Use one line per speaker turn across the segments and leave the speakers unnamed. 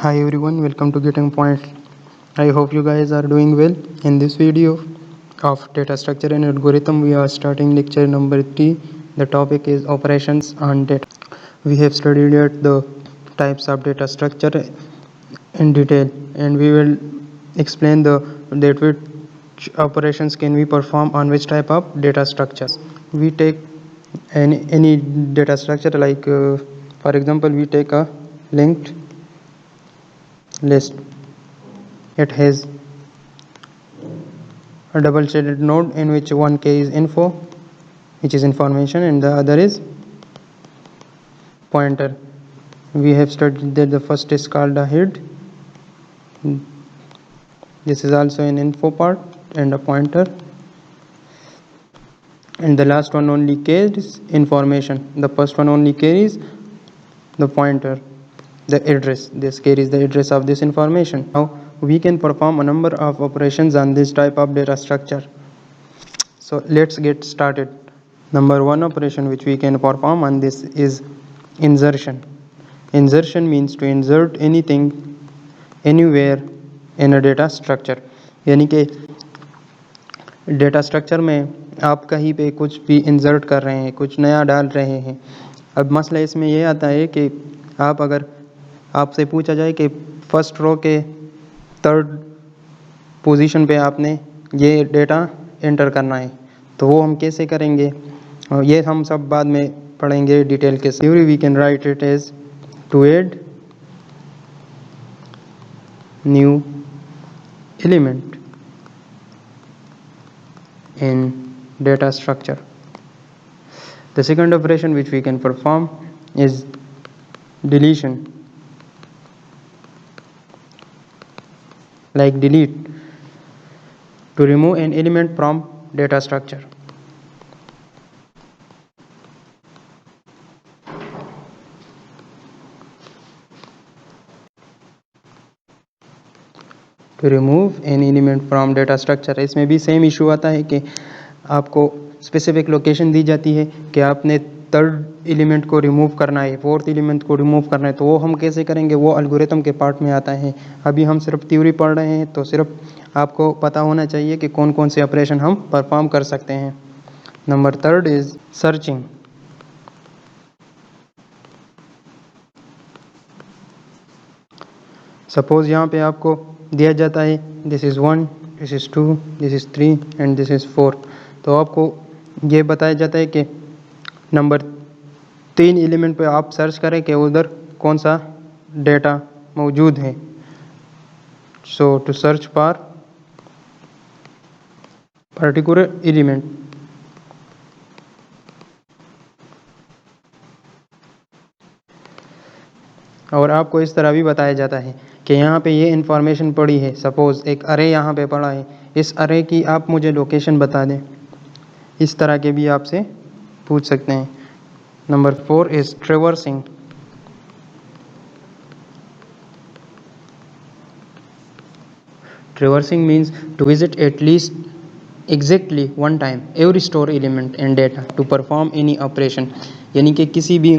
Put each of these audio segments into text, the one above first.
Hi everyone, welcome to Getting Point. I hope you guys are doing well. In this video of data structure and algorithm, we are starting lecture number 3. The topic is operations on data. We have studied yet the types of data structure in detail, and we will explain that which operations can we perform on which type of data structures. We take any data structure like for example we take a linked list. It has a double shaded node in which one k is info, which is information, and the other is pointer. We have studied that the first is called a head. This is also an info part and a pointer, and the last one only carries information. The first one only carries the pointer, the address. This carries the address of this information. Now we can perform a number of operations on this type of data structure. So let's get started. Number one operation which we can perform on this is insertion. Insertion means to insert anything anywhere in a data structure. यानी कि data structure में आप कहीं पे कुछ भी insert कर रहे हैं, कुछ नया डाल रहे हैं. अब मसला इसमें ये आता है कि आप अगर आपसे पूछा जाए कि फर्स्ट रो के थर्ड पोजीशन पे आपने ये डेटा एंटर करना है, तो वो हम कैसे करेंगे, और ये हम सब बाद में पढ़ेंगे डिटेल के साथ. We can write it as to add new element in data structure. The second operation which we can perform is deletion, like delete, to remove an element from data structure. To remove an element from data structure. इसमें भी same issue आता है कि आपको specific location दी जाती है कि आपने थर्ड एलिमेंट को रिमूव करना है, फोर्थ एलिमेंट को रिमूव करना है, तो वो हम कैसे करेंगे, वो एल्गोरिथम के पार्ट में आता है. अभी हम सिर्फ थ्योरी पढ़ रहे हैं, तो सिर्फ आपको पता होना चाहिए कि कौन कौन से ऑपरेशन हम परफॉर्म कर सकते हैं. Number third is searching. Suppose यहाँ पे आपको दिया जाता है this is 1, this is 2, this is 3 and this is 4. तो आपको ये बताया जाता है कि नंबर 3 एलिमेंट पे आप सर्च करें कि उधर कौन सा डेटा मौजूद है. So to search for particular element. और आपको इस तरह भी बताया जाता है कि यहाँ पे ये इन्फॉर्मेशन पड़ी है. सपोज़ एक अरे यहाँ पे पड़ा है, इस अरे की आप मुझे लोकेशन बता दें. इस तरह के भी आपसे पूछ सकते हैं. Number 4 is traversing. Traversing means to visit at least exactly one time every store element and data to perform any operation. यानी कि किसी भी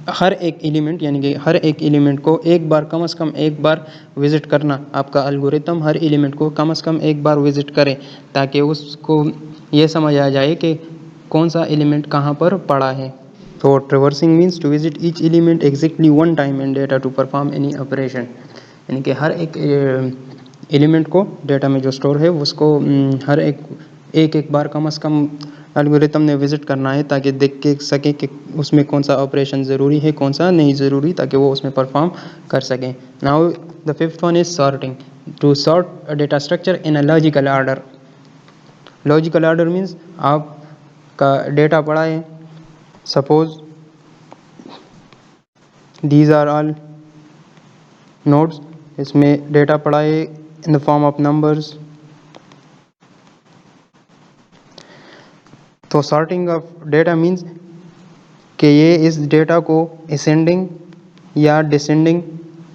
हर एक एलिमेंट, यानी कि हर एक एलिमेंट को एक बार कम से कम एक बार विज़िट करना. आपका एल्गोरिथम हर एलिमेंट को कम से कम एक बार विज़िट करे ताकि उसको ये समझ आ जाए कि कौन सा एलिमेंट कहाँ पर पड़ा है. तो traversing means to visit each element exactly one time in data to perform any operation. यानी कि हर एक एलिमेंट को डेटा में जो स्टोर है उसको हर एक बार कम से कम एल्गोरिथम ने विज़िट करना है ताकि देख के सके कि उसमें कौन सा ऑपरेशन ज़रूरी है, कौन सा नहीं ज़रूरी, ताकि वो उसमें परफॉर्म कर सकें. Now the fifth one is sorting. To sort a data structure in a logical order. Logical order means आपका डेटा पड़ा है. Suppose these are all nodes. इसमें डेटा पड़ा है in the form of numbers. तो sorting of data means कि ये इस डेटा को असेंडिंग या डिसेंडिंग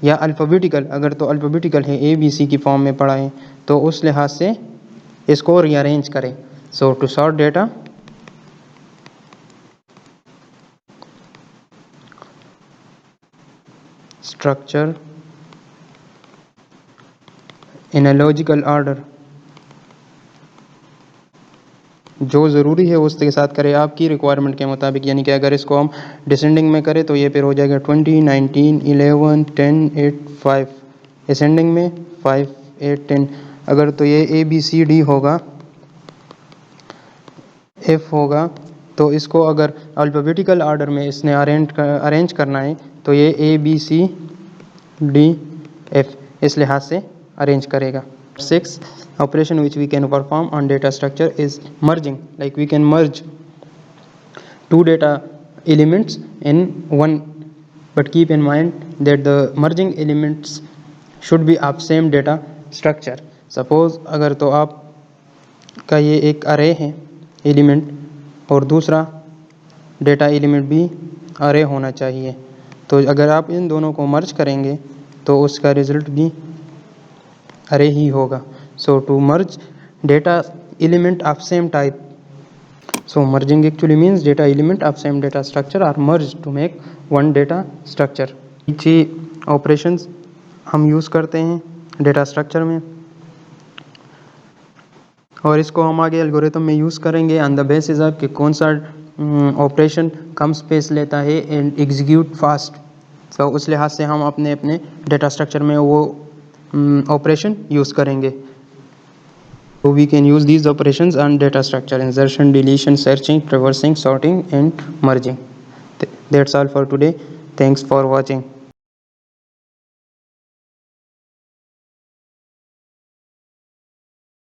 या अल्फ़ाबेटिकल, अगर तो अल्फ़ाबेटिकल है ABC की फॉर्म में पड़ा है तो उस लिहाज से इसको रीअरेंज करें. So to sort data structure in a logical order, जो ज़रूरी है उसके साथ करें आपकी रिक्वायरमेंट के मुताबिक। यानी कि अगर इसको हम डिसेंडिंग में करें तो ये फिर हो जाएगा 20, 19, 11, 10, 8, 5, असेंडिंग में 5, 8, 10। अगर तो ये ABCD होगा, F होगा, तो इसको अगर अल्फ़ाबेटिकल ऑर्डर में इसने अरेंज करना है तो ये ABCDF इस लिहाज से अरेंज करेगा। 6 operation which we can perform on data structure is merging, like we can merge two data elements in one, but keep in mind that the merging elements should be of same data structure. Suppose अगर तो आप का ये एक अरे है element और दूसरा डेटा एलिमेंट भी अरे होना चाहिए, तो अगर आप इन दोनों को मर्ज करेंगे तो उसका रिजल्ट भी अरे ही होगा। So to merge data element of same type, so merging actually means data element of same data structure are merge to make one data structure. ये ऑपरेशंस हम यूज़ करते हैं डेटा स्ट्रक्चर में, और इसको हम आगे एल्गोरिथम में यूज़ करेंगे ऑन द बेसिस ऑफ कि कौन सा ऑपरेशन कम स्पेस लेता है एंड एग्जीक्यूट फास्ट। तो उस लिहाज से हम अपने अपने डेटा स्ट्रक्चर में वो ऑपरेशन यूज़ करेंगे। So we can use these operations on data structure: insertion, deletion, searching, traversing, sorting and merging. That's all for today. Thanks for watching.